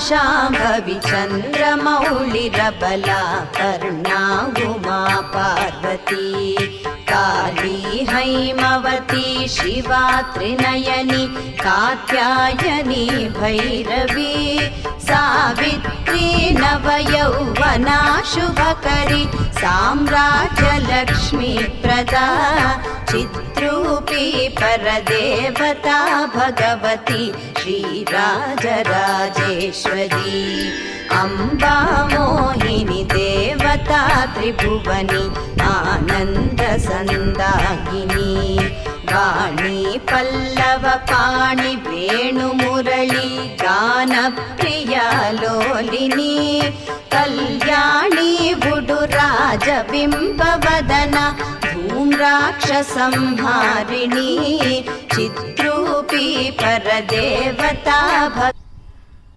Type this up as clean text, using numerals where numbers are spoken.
शाम्भवी चन्द्रमौळिरबला कर्णा उमा पार्वती काली हैमवती शिवा त्रिनयनी कात्यायनी भैरवी सावित्री नवयौवना शुभकरी साम्राज्यलक्ष्मी प्रदा चिद्रूपी परदेवता भगवती श्रीराजराजेश्वरी अम्बा मोहिनी देवता त्रिभुवनी आनन्दसन्दायिनी वाणी पल्लव पाणि वेणुमुरळी गानप्रिया लोलिनी कल्याणी बुडुराजबिम्बवदना धूम्राक्षसंहारिणी चिद्रूपी परदेवता